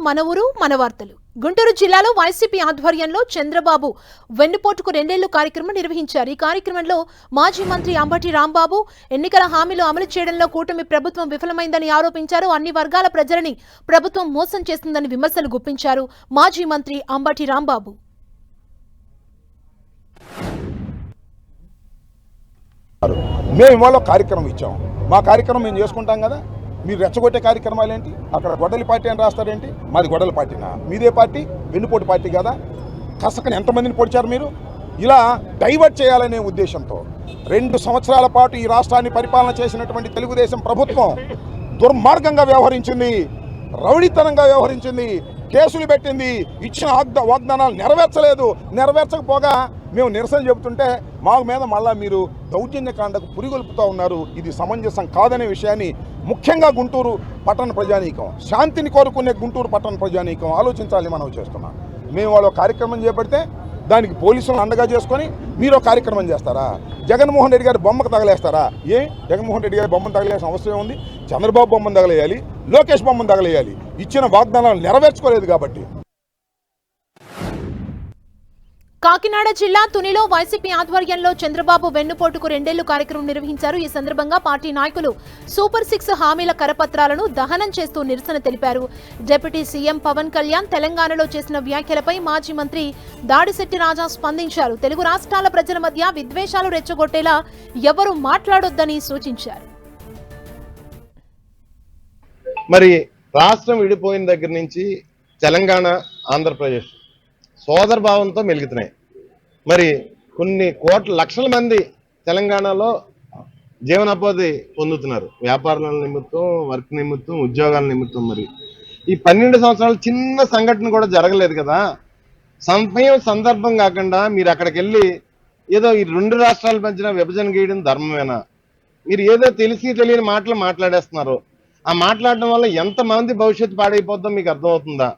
మన ఊరు మన వార్తలు. గుంటూరు జిల్లాలో వైసీపీ ఆధ్వర్యంలో చంద్రబాబు వెన్నుపోటుకు 2 ఏళ్లు కార్యక్రమం నిర్వహించారు. ఈ కార్యక్రమంలో మాజీ మంత్రి అంబటి రాంబాబు ఎన్నికల హామీలు అమలు చేయడంలో కూటమి ప్రభుత్వం విఫలమైందని ఆరోపించారు. అన్ని వర్గాల ప్రజలని ప్రభుత్వం మోసం చేస్తుందని విమర్శలు గుప్పించారు మాజీ మంత్రి అంబటి రాంబాబు. మేము ఇవాళ కార్యక్రమం ఇచ్చాం. మా కార్యక్రమం మేము చేసుకుంటాం కదా. మీరు రెచ్చగొట్టే కార్యక్రమాలు ఏంటి? అక్కడ గొడ్డలి పార్టీ అని రాస్తారేంటి? మాది గొడ్డలి పార్టీనా? మీదే పార్టీ వెన్నుపోటు పార్టీ కదా. కసకని ఎంతమందిని పొడిచారు మీరు? ఇలా డైవర్ట్ చేయాలనే ఉద్దేశంతో 2 సంవత్సరాల పాటు ఈ రాష్ట్రాన్ని పరిపాలన చేసినటువంటి తెలుగుదేశం ప్రభుత్వం దుర్మార్గంగా వ్యవహరించింది, రౌడీతనంగా వ్యవహరించింది, కేసులు పెట్టింది, ఇచ్చిన వాగ్దానాలు నెరవేర్చకపోగా మేము నిరసన చెబుతుంటే మా మీద మళ్ళా మీరు దౌర్జన్యకాండకు పురిగొల్పుతూ ఉన్నారు. ఇది సమంజసం కాదనే విషయాన్ని ముఖ్యంగా గుంటూరు పట్టణ ప్రజానీకం, శాంతిని కోరుకునే గుంటూరు పట్టణ ప్రజానీకం ఆలోచించాలి. మనం చేస్తున్నాం. మేము వాళ్ళ కార్యక్రమం చేపడితే దానికి పోలీసులను అండగా చేసుకొని మీరు కార్యక్రమం చేస్తారా? జగన్మోహన్ రెడ్డి గారి బొమ్మకు తగలేస్తారా? జగన్మోహన్ రెడ్డి గారి బొమ్మను తగలేసిన అవసరం ఉంది? చంద్రబాబు బొమ్మను తగలేయాలి, లోకేష్ బొమ్మను తగలేయాలి. ఇచ్చిన వాగ్దానాలు నెరవేర్చుకోలేదు కాబట్టి. కాకినాడ జిల్లా తునిలో వైసీపీ ఆధ్వర్యంలో చంద్రబాబు వెన్నుపోటుకు 2 ఏళ్లు కార్యక్రమం నిర్వహించారు. ఈ సందర్భంగా పార్టీ నాయకులు సూపర్ 6 హామీల కరపత్రాలను దహనం చేస్తూ నిరసన తెలిపారు. డిప్యూటీ సీఎం పవన్ కళ్యాణ్ తెలంగాణలో చేసిన వ్యాఖ్యలపై మాజీ మంత్రి దాడిశెట్టి రాజా స్పందించారు. తెలుగు రాష్ట్రాల ప్రజల మధ్య విద్వేషాలు రెచ్చగొట్టేలా ఎవరు మాట్లాడొద్దని సూచించారు. మరి రాష్ట్రం విడిపోయిన దగ్గర నుంచి తెలంగాణ, ఆంధ్రప్రదేశ్ సోదర భావంతో మెలుగుతున్నాయి. మరి కొన్ని లక్షల మంది తెలంగాణలో జీవనోపాధి పొందుతున్నారు. వ్యాపారాల నిమిత్తం, వర్క్ నిమిత్తం, ఉద్యోగాల నిమిత్తం. మరి ఈ 12 సంవత్సరాలు చిన్న సంఘటన కూడా జరగలేదు కదా. సమయం సందర్భం కాకుండా మీరు అక్కడికి వెళ్ళి ఏదో ఈ 2 రాష్ట్రాల మధ్యన విభజన గీయడం ధర్మమేనా? మీరు ఏదో తెలిసి తెలియని మాటలు మాట్లాడేస్తున్నారు. ఆ మాట్లాడడం వల్ల ఎంతమంది భవిష్యత్తు పాడైపోద్దో మీకు అర్థమవుతుందా?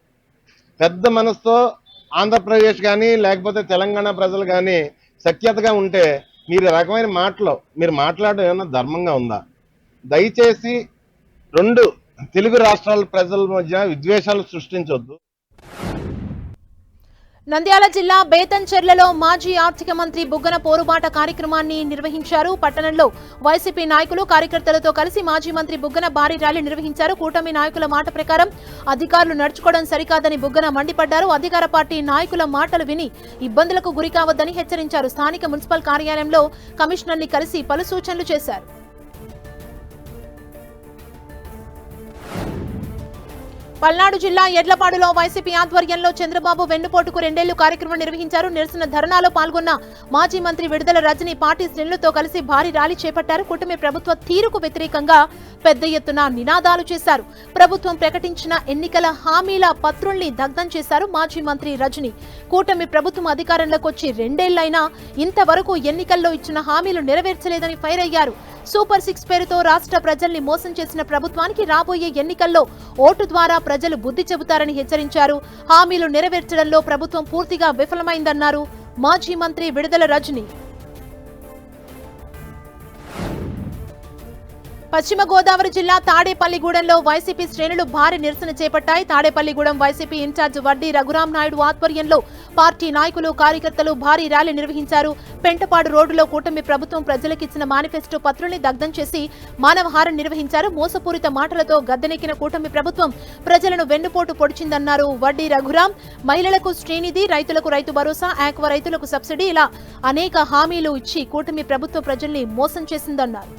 పెద్ద మనసుతో ఆంధ్రప్రదేశ్ కానీ లేకపోతే తెలంగాణ ప్రజలు కానీ సఖ్యతగా ఉంటే మీరు రకమైన మాటలు మీరు మాట్లాడడం ఏమన్నా ధర్మంగా ఉందా? దయచేసి 2 తెలుగు రాష్ట్రాల ప్రజల మధ్య విద్వేషాలు సృష్టించొద్దు. నంద్యాల జిల్లా బేతంచెర్లలో మాజీ ఆర్థిక మంత్రి బుగ్గన పోరుబాట కార్యక్రమాన్ని నిర్వహించారు. పట్టణంలో వైసీపీ నాయకులు, కార్యకర్తలతో కలిసి మాజీ మంత్రి బుగ్గన భారీ ర్యాలీ నిర్వహించారు. కూటమి నాయకుల మాట ప్రకారం అధికారులు నడుచుకోవడం సరికాదని బుగ్గన మండిపడ్డారు. అధికార పార్టీ నాయకుల మాటలు విని ఇబ్బందులకు గురికావద్దని హెచ్చరించారు. స్థానిక మున్సిపల్ కార్యాలయంలో కమిషనర్ని కలిసి పలు సూచనలు చేశారు. పల్నాడు జిల్లా ఎడ్లపాడులో వైసీపీ ఆధ్వర్యంలో చంద్రబాబు వెన్నుపోటుకు 2 ఏళ్లు కార్యక్రమం నిర్వహించారు. నిరసన ధర్నాలో పాల్గొన్న మాజీ మంత్రి విడుదల రజని పార్టీ శ్రేణులతో కలిసి భారీ ర్యాలీ చేపట్టారు. కూటమి ప్రభుత్వ తీరుకు వ్యతిరేకంగా పెద్ద ఎత్తున నినాదాలు చేశారు. ప్రభుత్వం ప్రకటించిన ఎన్నికల హామీల పత్రుల్ని దగ్ధం చేశారు మాజీ మంత్రి రజని. కూటమి ప్రభుత్వం అధికారంలోకి వచ్చి 2 ఏళ్లైనా ఇంతవరకు ఎన్నికల్లో ఇచ్చిన హామీలు నెరవేర్చలేదని ఫైర్ అయ్యారు. సూపర్ 6 పేరుతో రాష్ట్ర ప్రజల్ని మోసం చేసిన ప్రభుత్వానికి రాబోయే ఎన్నికల్లో ఓటు ద్వారా ప్రజలు బుద్ధి చెబుతారని హెచ్చరించారు. హామీలు నెరవేర్చడంలో ప్రభుత్వం పూర్తిగా విఫలమైందన్నారు మాజీ మంత్రి విడుదల రజని. పశ్చిమ గోదావరి జిల్లా తాడేపల్లిగూడెంలో వైసీపీ శ్రేణులు భారీ నిరసన చేపట్టాయి. తాడేపల్లిగూడెం వైసీపీ ఇన్ఛార్జ్ వడ్డీ రఘురాం నాయుడు ఆధ్వర్యంలో పార్టీ నాయకులు, కార్యకర్తలు భారీ ర్యాలీ నిర్వహించారు. పెంటపాడు రోడ్డులో కూటమి ప్రభుత్వం ప్రజలకిచ్చిన మేనిఫెస్టో పత్రుల్ని దగ్ధం చేసి మానవహారం నిర్వహించారు. మోసపూరిత మాటలతో గద్దెనెక్కిన కూటమి ప్రభుత్వం ప్రజలను వెన్నుపోటు పొడిచిందన్నారు వడ్డీ రఘురాం. మహిళలకు శ్రీనిధి, రైతులకు రైతు భరోసా, ఆక్వా రైతులకు సబ్సిడీ, ఇలా అనేక హామీలు ఇచ్చి కూటమి ప్రభుత్వ ప్రజల్ని మోసం చేసిందన్నారు.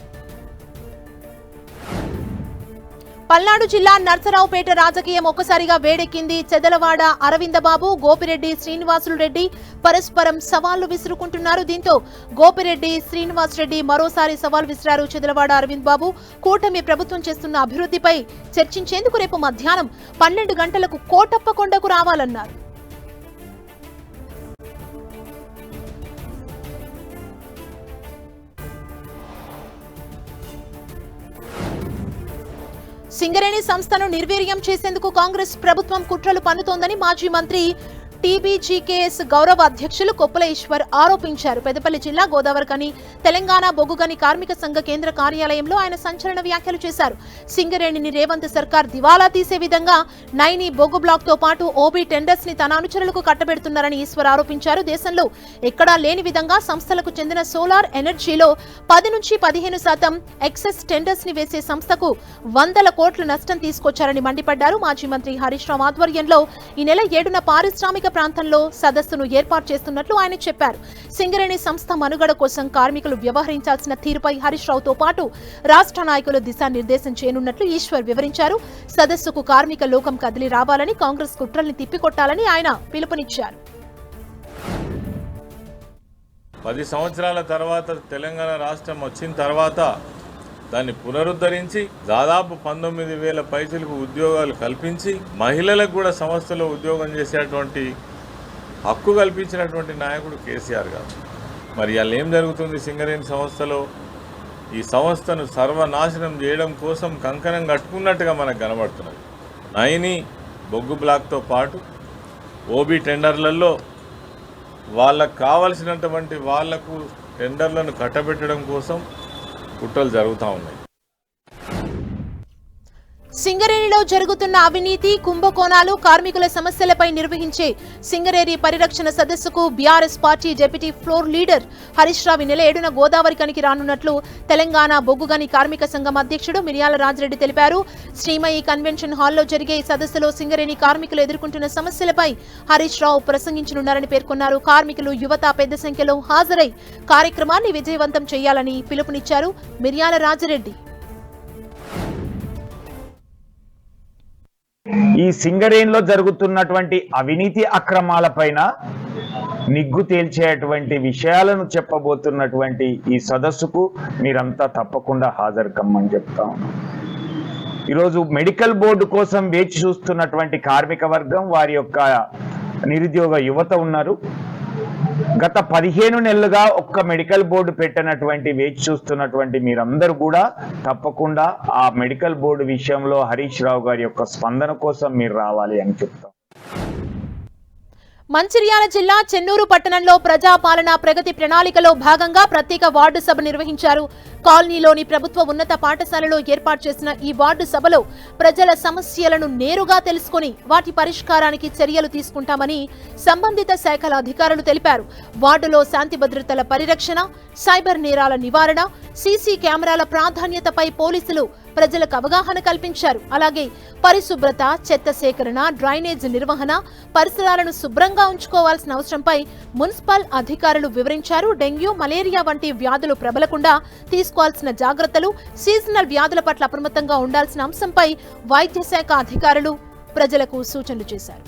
పల్నాడు జిల్లా నర్సరావుపేట రాజకీయం ఒక్కసారిగా వేడెక్కింది. చెదలవాడ అరవిందబాబు, గోపిరెడ్డి శ్రీనివాసులు రెడ్డి పరస్పరం సవాళ్లు విసురుకుంటున్నారు. దీంతో గోపిరెడ్డి శ్రీనివాస్ రెడ్డి మరోసారి సవాల్ విసిరారు. చెదలవాడ అరవింద్ బాబు కూటమి ప్రభుత్వం చేస్తున్న అభివృద్ధిపై చర్చించేందుకు రేపు మధ్యాహ్నం 12 గంటలకు కోటప్పకొండకు రావాలన్నారు. సింగరేణి సంస్థను నిర్వీర్యం చేసేందుకు కాంగ్రెస్ ప్రభుత్వం కుట్రలు పన్నుతోందని మాజీ మంత్రి టీబీజీకేఎస్ గౌరవ అధ్యక్షులు కొప్పుల ఈశ్వర్ ఆరోపించారు. పెద్దపల్లి జిల్లా గోదావరికని తెలంగాణ బొగ్గుగని కార్మిక సంఘ కేంద్ర కార్యాలయంలో ఆయన సంచలన వ్యాఖ్యలు చేశారు. సింగరేణిని రేవంత్ సర్కార్ దివాలా తీసే విధంగా నైని బొగ్గు బ్లాక్ తో పాటు ఓబీ టెండర్స్ ని తన అనుచరులకు కట్టబెడుతున్నారని ఈశ్వర్ ఆరోపించారు. దేశంలో ఎక్కడా లేని విధంగా సంస్థలకు చెందిన సోలార్ ఎనర్జీలో 10 నుంచి 15% ఎక్సెస్ టెండర్స్ ని వేసే సంస్థకు 100 కోట్ల నష్టం తీసుకొచ్చారని మండిపడ్డారు. మాజీ మంత్రి హరీష్ రావు ఆధ్వర్యంలో ఈ నెల 7న పారిశ్రామిక ప్రాంతంలో సదస్సును ఏర్పాటు చేస్తున్నట్లు ఆయన చెప్పారు. సింగరేణి సంస్థ మనుగడ కోసం కార్మికులు వ్యవహరించాల్సిన తీరుపై హరీష్ రావుతో పాటు రాష్ట్ర నాయకులు దిశానిర్దేశం చేయనున్నట్లు ఈశ్వర్ వివరించారు. సదస్సుకు కార్మిక లోకం కదిలి రావాలని, కాంగ్రెస్ కుట్రల్ని తిప్పికొట్టాలని ఆయన పిలుపునిచ్చారు. 10 సంవత్సరాల తర్వాత తెలంగాణ రాష్ట్రం వచ్చిన తర్వాత దాన్ని పునరుద్ధరించి దాదాపు 19,000 పైసలకు ఉద్యోగాలు కల్పించి మహిళలకు కూడా సంస్థలో ఉద్యోగం చేసేటువంటి హక్కు కల్పించినటువంటి నాయకుడు కేసీఆర్ గారు. మరి అలా ఏం జరుగుతుంది సింగరేణి సంస్థలో? ఈ సంస్థను సర్వనాశనం చేయడం కోసం కంకణం కట్టుకున్నట్టుగా మనకు కనబడుతున్నది. నైని బొగ్గు బ్లాక్తో పాటు ఓబీ టెండర్లలో వాళ్ళకు కావలసినటువంటి వాళ్లకు టెండర్లను కట్టబెట్టడం కోసం కుట్రలు జరుగుతూ ఉన్నాయి. సింగరేణిలో జరుగుతున్న అవినీతి, కుంభకోణాలు, కార్మికుల సమస్యలపై నిర్వహించే సింగరేణి పరిరక్షణ సదస్సుకు BRS party deputy floor leader Harish Rao నెల 7న గోదావరికనికి రానున్నట్లు తెలంగాణ బొగ్గుగని కార్మిక సంఘం అధ్యక్షుడు మిర్యాల రాజిరెడ్డి తెలిపారు. శ్రీమయి కన్వెన్షన్ హాల్లో జరిగే ఈ సదస్సులో సింగరేణి కార్మికులు ఎదుర్కొంటున్న సమస్యలపై హరీష్ రావు ప్రసంగించనున్నారని పేర్కొన్నారు. కార్మికులు, యువత పెద్ద సంఖ్యలో హాజరై కార్యక్రమాన్ని విజయవంతం చేయాలని పిలుపునిచ్చారు మిర్యాల రాజిరెడ్డి. ఈ సింగరేణిలో జరుగుతున్నటువంటి అవినీతి అక్రమాలపైన నిగ్గు తేల్చేటువంటి విషయాలను చెప్పబోతున్నటువంటి ఈ సదస్సుకు మీరంతా తప్పకుండా హాజరు కమ్మని చెప్తా ఉన్నాం. ఈరోజు మెడికల్ బోర్డు కోసం వేచి చూస్తున్నటువంటి కార్మిక వర్గం, వారి యొక్క నిరుద్యోగ యువత ఉన్నారు. గత 15 నెలలుగా ఒక్క మెడికల్ బోర్డు పెట్టినటువంటి వేచి చూస్తున్నటువంటి మీరందరూ కూడా తప్పకుండా ఆ మెడికల్ బోర్డు విషయంలో హరీష్ రావు గారి యొక్క స్పందన కోసం మీరు రావాలి అని చెప్తాం. మంచిర్యాల జిల్లా చెన్నూరు పట్టణంలో ప్రజాపాలన ప్రగతి ప్రణాళికలో భాగంగా ప్రత్యేక వార్డు సభ నిర్వహించారు. కాలనీలోని ప్రభుత్వ ఉన్నత పాఠశాలలో ఏర్పాటు చేసిన ఈ వార్డు సభలో ప్రజల సమస్యలను నేరుగా తెలుసుకుని వాటి పరిష్కారానికి చర్యలు తీసుకుంటామని సంబంధిత శాఖల అధికారులు తెలిపారు. వార్డులో శాంతి భద్రతల పరిరక్షణ, సైబర్ నేరాల నివారణ, సీసీ కెమెరాల ప్రాధాన్యతపై పోలీసులు ప్రజలకు అవగాహన కల్పించారు. అలాగే పరిశుభ్రత, చెత్త సేకరణ, డ్రైనేజ్ నిర్వహణ, పరిసరాలను శుభ్రంగా ఉంచుకోవాల్సిన అవసరంపై మున్సిపల్ అధికారులు వివరించారు. డెంగ్యూ, మలేరియా వంటి వ్యాధులు ప్రబలకుండా తీసుకోవాల్సిన జాగ్రత్తలు, సీజనల్ వ్యాధుల పట్ల అప్రమత్తంగా ఉండాల్సిన అంశంపై వైద్య శాఖ అధికారులు ప్రజలకు సూచనలు చేశారు.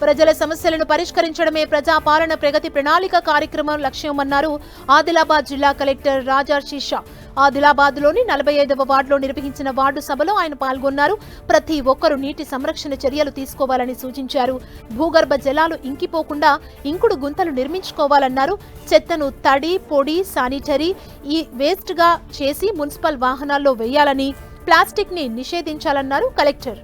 ప్రజల సమస్యలను పరిష్కరించడమే ప్రజాపాలన ప్రగతి ప్రణాళిక కార్యక్రమం లక్ష్యమన్నారు ఆదిలాబాద్ జిల్లా కలెక్టర్ రాజర్షి షా. ఆదిలాబాద్లోని 45వ వార్డులో నిర్వహించిన వార్డు సభలో ఆయన పాల్గొన్నారు. ప్రతి ఒక్కరూ నీటి సంరక్షణ చర్యలు తీసుకోవాలని సూచించారు. భూగర్భ జలాలు ఇంకిపోకుండా ఇంకుడు గుంతలు నిర్మించుకోవాలన్నారు. చెత్తను తడి, పొడి, శానిటరీ ఈ వేస్ట్ గా చేసి మున్సిపల్ వాహనాల్లో వేయాలని, ప్లాస్టిక్ ని నిషేధించాలన్నారు కలెక్టర్.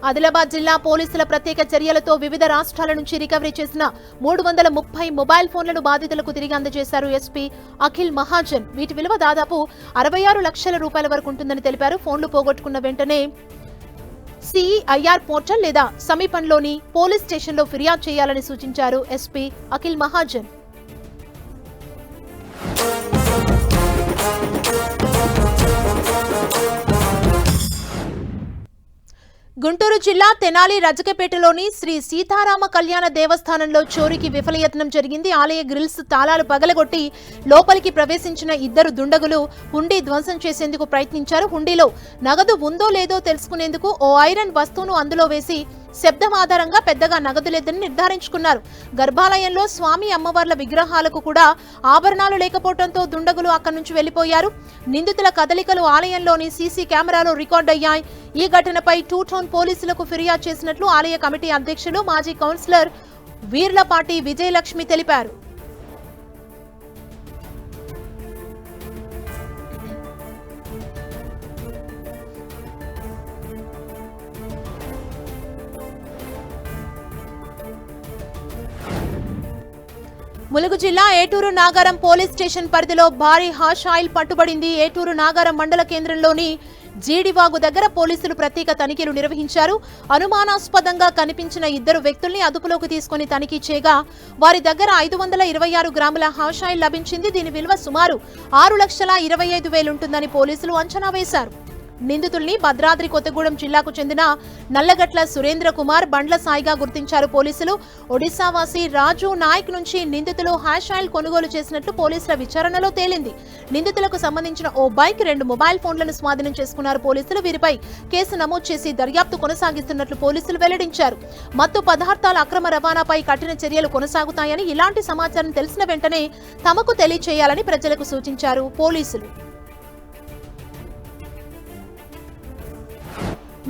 ఆదిలాబాద్ జిల్లా పోలీసుల ప్రత్యేక చర్యలతో వివిధ రాష్ట్రాల నుంచి రికవరీ చేసిన 330 మొబైల్ ఫోన్లను బాధితులకు తిరిగి అందజేశారు ఎస్పీ అఖిల్ మహాజన్. వీటి విలువ దాదాపు 66 లక్షల రూపాయల వరకు ఉంటుందని తెలిపారు. ఫోన్లు పోగొట్టుకున్న వెంటనే సిఐఆర్ పోర్టల్ లేదా సమీపంలోని పోలీస్ స్టేషన్లో ఫిర్యాదు చేయాలని సూచించారు ఎస్పీ అఖిల్ మహాజన్. గుంటూరు జిల్లా తెనాలి రజకపేటలోని శ్రీ సీతారామ కళ్యాణ దేవస్థానంలో చోరీకి విఫలయత్నం జరిగింది. ఆలయ గ్రిల్స్ తాళాలు పగలగొట్టి లోపలికి ప్రవేశించిన 2 దుండగులు హుండీ ధ్వంసం చేసేందుకు ప్రయత్నించారు. హుండీలో నగదు ఉందో లేదో తెలుసుకునేందుకు ఓ ఐరన్ వస్తువును అందులో వేసి శబ్దం ఆధారంగా పెద్దగా నగదు లేదని నిర్ధారించుకున్నారు. గర్భాలయంలో స్వామి అమ్మవార్ల విగ్రహాలకు కూడా ఆభరణాలు లేకపోవడంతో దుండగులు అక్కడి నుంచి వెళ్లిపోయారు. నిందితుల కదలికలు ఆలయంలోని సీసీ కెమెరాలో రికార్డయ్యాయి. ఈ ఘటనపై 2 టౌన్ పోలీసులకు ఫిర్యాదు చేసినట్లు ఆలయ కమిటీ అధ్యక్షులు, మాజీ కౌన్సిలర్ వీర్లపాటి విజయలక్ష్మి తెలిపారు. ములుగు జిల్లా ఏటూరు నాగారం పోలీస్ స్టేషన్ పరిధిలో భారీ హాష్ ఆయిల్ పట్టుబడింది. ఏటూరు నాగారం మండల కేంద్రంలోని జీడివాగు దగ్గర పోలీసులు ప్రత్యేక తనిఖీలు నిర్వహించారు. అనుమానాస్పదంగా కనిపించిన ఇద్దరు వ్యక్తుల్ని అదుపులోకి తీసుకుని తనిఖీ చేయగా వారి దగ్గర 526 గ్రాముల హాష్ ఆయిల్ లభించింది. దీని విలువ సుమారు 6,25,000 ఉంటుందని పోలీసులు అంచనా వేశారు. నిందితుల్ని భద్రాద్రి కొత్తగూడెం జిల్లాకు చెందిన నల్లగట్ల సురేంద్ర కుమార్, బండ్ల సాయిగా గుర్తించారు పోలీసులు. ఒడిశా వాసి రాజు నాయక్ నుంచి నిందితులు హాష్ ఆయిల్ కొనుగోలు చేసినట్లు పోలీసుల విచారణలో తేలింది. నిందితులకు సంబంధించిన ఓ బైక్, 2 మొబైల్ ఫోన్లను స్వాధీనం చేసుకున్నారు పోలీసులు. వీరిపై కేసు నమోదు చేసి దర్యాప్తు కొనసాగిస్తున్నట్లు పోలీసులు వెల్లడించారు. మత్తు పదార్థాల అక్రమ రవాణాపై కఠిన చర్యలు కొనసాగుతాయని, ఇలాంటి సమాచారం తెలిసిన వెంటనే తమకు తెలియచేయాలని ప్రజలకు సూచించారు పోలీసులు.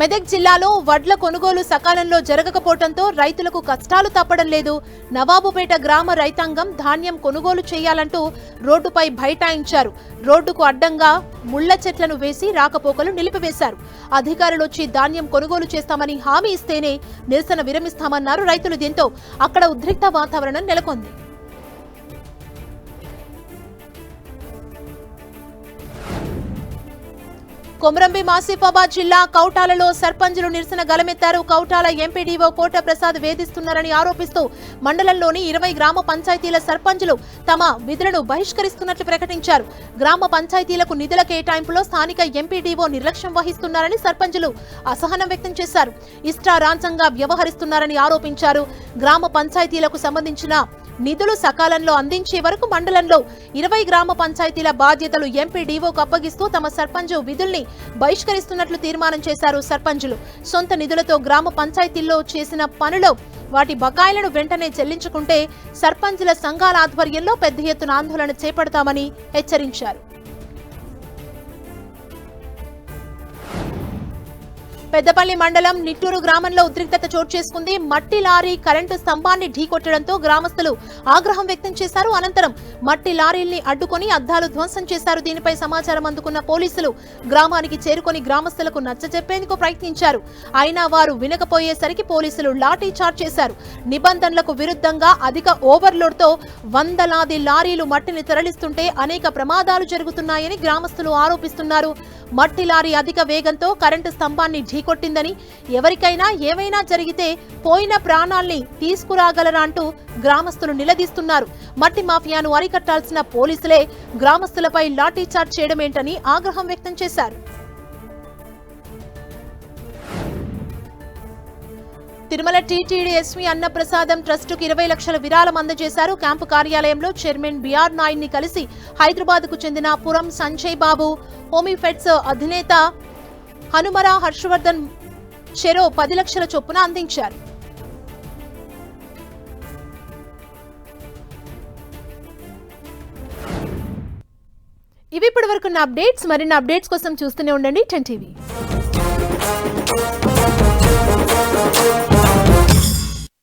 మెదక్ జిల్లాలో వడ్ల కొనుగోలు సకాలంలో జరగకపోవడంతో రైతులకు కష్టాలు తప్పడం లేదు. నవాబుపేట గ్రామ రైతాంగం ధాన్యం కొనుగోలు చేయాలంటూ రోడ్డుపై బైఠాయించారు. రోడ్డుకు అడ్డంగా ముళ్ల చెట్లను వేసి రాకపోకలు నిలిపివేశారు. అధికారులు వచ్చి ధాన్యం కొనుగోలు చేస్తామని హామీ ఇస్తేనే నిరసన విరమిస్తామన్నారు రైతులు. దీంతో అక్కడ ఉద్రిక్త వాతావరణం నెలకొంది. కొమరంభీం ఆసిఫాబాద్ జిల్లా కౌటాలలో సర్పంచులు నిరసన గలమెత్తారు. కౌటాల ఎంపీడీఓ కోట ప్రసాద్ వేధిస్తున్నారని ఆరోపిస్తూ మండలంలోని 20 గ్రామ పంచాయతీల సర్పంచులు తమ విధులను బహిష్కరిస్తున్నట్లు ప్రకటించారు. గ్రామ పంచాయతీలకు నిధుల కేటాయింపులో స్థానిక ఎంపీడీఓ నిర్లక్ష్యం వహిస్తున్నారని సర్పంచులు అసహనం వ్యక్తం చేశారు. ఇష్టారాజ్యంగా వ్యవహరిస్తున్నారని ఆరోపించారు. గ్రామ పంచాయతీలకు సంబంధించిన నిధులు సకాలంలో అందించే వరకు మండలంలో 20 గ్రామ పంచాయతీల బాధ్యతలు ఎంపీడీఓకు అప్పగిస్తూ తమ సర్పంచ్ విధుల్ని బహిష్కరిస్తున్నట్లు తీర్మానం చేశారు సర్పంచులు. సొంత నిధులతో గ్రామ పంచాయతీల్లో చేసిన పనులు వాటి బకాయిలను వెంటనే చెల్లించుకుంటే సర్పంచుల సంఘాల ఆధ్వర్యంలో పెద్ద ఎత్తున ఆందోళన చేపడతామని హెచ్చరించారు. పెద్దపల్లి మండలం నిట్టూరు గ్రామంలో ఉద్రిక్తత చోటు చేసుకుంది. మట్టి లారీ కరెంటు స్తంభాన్ని ఢీకొట్టడంతో గ్రామస్తులు ఆగ్రహం వ్యక్తం చేశారు. అనంతరం మట్టి లారీల్ని అడ్డుకొని అద్దాలు ధ్వంసం చేశారు. దీనిపై సమాచారం అందుకున్న పోలీసులు గ్రామానికి చేరుకొని గ్రామస్తులకు నచ్చజెప్పేందుకు ప్రయత్నించారు. అయినా వారు వినకపోయేసరికి పోలీసులు లాఠీ చార్జ్ చేశారు. నిబంధనలకు విరుద్ధంగా అధిక ఓవర్లోడ్తో వందలాది లారీలు మట్టిని తరలిస్తుంటే అనేక ప్రమాదాలు జరుగుతున్నాయని గ్రామస్తులు ఆరోపిస్తున్నారు. మట్టి లారీ అధిక వేగంతో కరెంటు స్తంభాన్ని ఢీకొట్టిందని, ఎవరికైనా ఏమైనా జరిగితే పోయిన ప్రాణాల్ని తీసుకురాగలరా అంటూ గ్రామస్తులు నిలదీస్తున్నారు. మట్టి మాఫియాను అరికట్టాల్సిన పోలీసులే గ్రామస్తులపై లాఠీ చార్జ్ చేయడమేంటని ఆగ్రహం వ్యక్తం చేశారు. తిరుమల టీటీడీ ఎస్వి అన్నప్రసాదం ట్రస్టుకు 20 లక్షల విరాళం అందజేశారు. క్యాంపు కార్యాలయంలో చైర్మన్ బిఆర్ నాయుడు ని కలిసి హైదరాబాద్ కు చెందిన పురం సంజయ్ బాబు, హోమిఫెడ్స్ అధినేత హనుమర హర్షవర్ధన్ చెరో 10 లక్షల చొప్పున అందించారు. ఇవి ఇప్పటివరకున్న అప్డేట్స్. మరిన్ని అప్డేట్స్ కోసం చూస్తూనే ఉండండి 10 టీవీ.